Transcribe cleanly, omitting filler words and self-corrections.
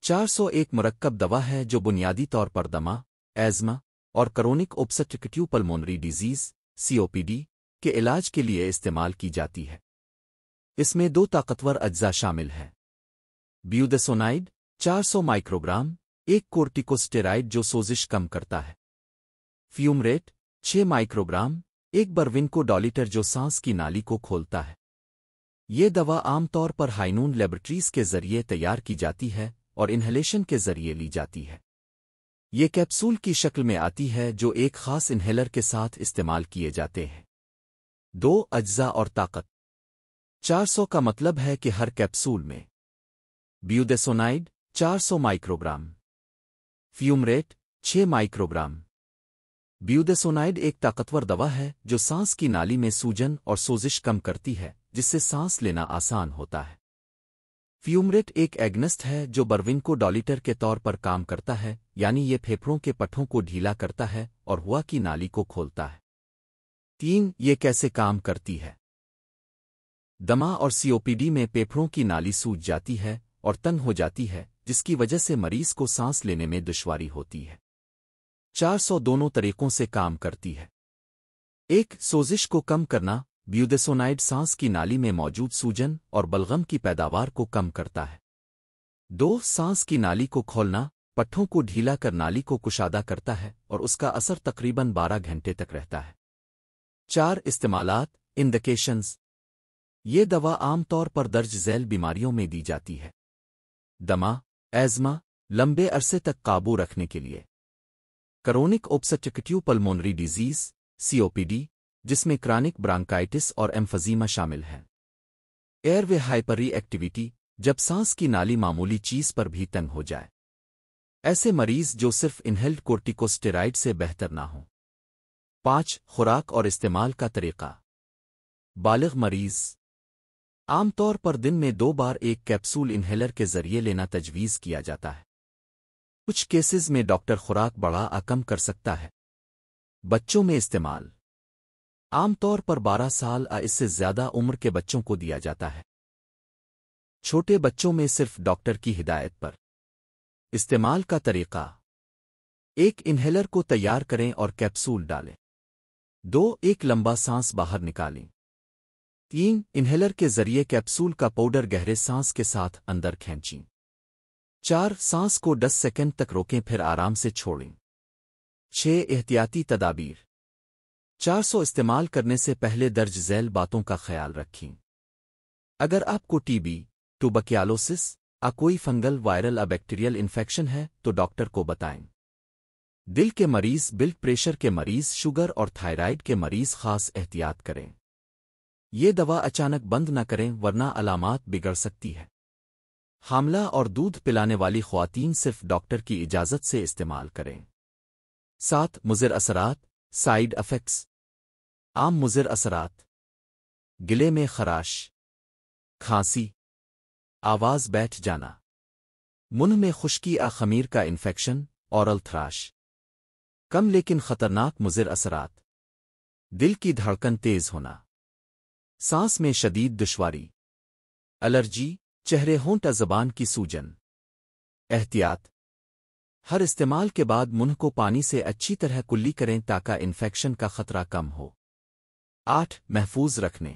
401 مرکب دوا ہے جو بنیادی طور پر دمہ، ایزما اور کرونک اوبسٹرکٹیو پلمونری ڈیزیز (COPD) کے علاج کے لیے استعمال کی جاتی ہے۔ اس میں 2 طاقتور اجزاء شامل ہیں: بیوڈیسونائڈ 400 مائکروگرام، ایک کورٹیکوسٹیرائڈ جو سوزش کم کرتا ہے۔ فیومریٹ 6 مائکروگرام، ایک برونکو ڈالیٹر جو سانس کی نالی کو کھولتا ہے۔ یہ دوا عام طور پر ہائنون لیبارٹریز کے ذریعے تیار کی جاتی ہے اور انہیلیشن کے ذریعے لی جاتی ہے۔ یہ کیپسول کی شکل میں آتی ہے جو ایک خاص انہیلر کے ساتھ استعمال کیے جاتے ہیں۔ 2 اجزاء اور طاقت 400 کا مطلب ہے کہ ہر کیپسول میں بیوڈیسونائڈ 400 مائکروگرام، فیومریٹ 6 مائکروگرام۔ بیوڈیسونائڈ ایک طاقتور دوا ہے جو سانس کی نالی میں سوجن اور سوزش کم کرتی ہے، جس سے سانس لینا آسان ہوتا ہے۔ فیومریٹ ایک ایگنسٹ ہے جو برونکو ڈالیٹر کے طور پر کام کرتا ہے، یعنی یہ پھیپھڑوں کے پٹھوں کو ڈھیلا کرتا ہے اور ہوا کی نالی کو کھولتا ہے۔ 3 یہ کیسے کام کرتی ہے؟ دمہ اور COPD میں پھیپھڑوں کی نالی سوج جاتی ہے اور تنگ ہو جاتی ہے، جس کی وجہ سے مریض کو سانس لینے میں دشواری ہوتی ہے۔ 400 دونوں طریقوں سے کام کرتی ہے۔ 1 سوزش کو کم کرنا، بیوڈیسونائڈ سانس کی نالی میں موجود سوجن اور بلغم کی پیداوار کو کم کرتا ہے۔ 2 سانس کی نالی کو کھولنا، پٹھوں کو ڈھیلا کر نالی کو کشادہ کرتا ہے اور اس کا اثر تقریباً 12 گھنٹے تک رہتا ہے۔ 4 استعمالات انڈیکیشنز۔ یہ دوا عام طور پر درج ذیل بیماریوں میں دی جاتی ہے: دمہ، ایزما، لمبے عرصے تک قابو رکھنے کے لیے; کرونک اوبسٹرکٹیو پلمونری ڈیزیز (COPD) جس میں کرانک برانکائٹس اور ایمفزیما شامل ہیں; ایئر وے ہائپر ری ایکٹیویٹی جب سانس کی نالی معمولی چیز پر بھی تنگ ہو جائے، ایسے مریض جو صرف انہیلڈ کورٹیکوسٹیرائڈ سے بہتر نہ ہوں۔ 5 خوراک اور استعمال کا طریقہ۔ بالغ مریض عام طور پر دن میں 2 بار ایک کیپسول انہیلر کے ذریعے لینا تجویز کیا جاتا ہے۔ کچھ کیسز میں ڈاکٹر خوراک بڑھا کم کر سکتا ہے۔ بچوں میں استعمال عام طور پر 12 سال اس سے زیادہ عمر کے بچوں کو دیا جاتا ہے۔ چھوٹے بچوں میں صرف ڈاکٹر کی ہدایت پر۔ استعمال کا طریقہ: 1 انہیلر کو تیار کریں اور کیپسول ڈالیں۔ 2 ایک لمبا سانس باہر نکالیں۔ 3 انہیلر کے ذریعے کیپسول کا پاؤڈر گہرے سانس کے ساتھ اندر کھینچیں۔ 4 سانس کو 10 سیکنڈ تک روکیں پھر آرام سے چھوڑیں۔ 6 احتیاطی تدابیر۔ 400 استعمال کرنے سے پہلے درج ذیل باتوں کا خیال رکھیں۔ اگر آپ کو TB، ٹوبرکلوسس، کوئی فنگل، وائرل یا بیکٹیریل انفیکشن ہے تو ڈاکٹر کو بتائیں۔ دل کے مریض، بلڈ پریشر کے مریض، شوگر اور تھائرائیڈ کے مریض خاص احتیاط کریں۔ یہ دوا اچانک بند نہ کریں ورنہ علامات بگڑ سکتی ہے۔ حاملہ اور دودھ پلانے والی خواتین صرف ڈاکٹر کی اجازت سے استعمال کریں۔ 7 مضر اثرات سائیڈ افیکٹس۔ عام مضر اثرات: گلے میں خراش، کھانسی، آواز بیٹھ جانا، منہ میں خشکی یا خمیر کا انفیکشن، اورل تھراش۔ کم لیکن خطرناک مضر اثرات: دل کی دھڑکن تیز ہونا، سانس میں شدید دشواری، الرجی، چہرے ہونٹ یا زبان کی سوجن۔ احتیاط: ہر استعمال کے بعد منہ کو پانی سے اچھی طرح کلی کریں تاکہ انفیکشن کا خطرہ کم ہو۔ 8 محفوظ رکھنے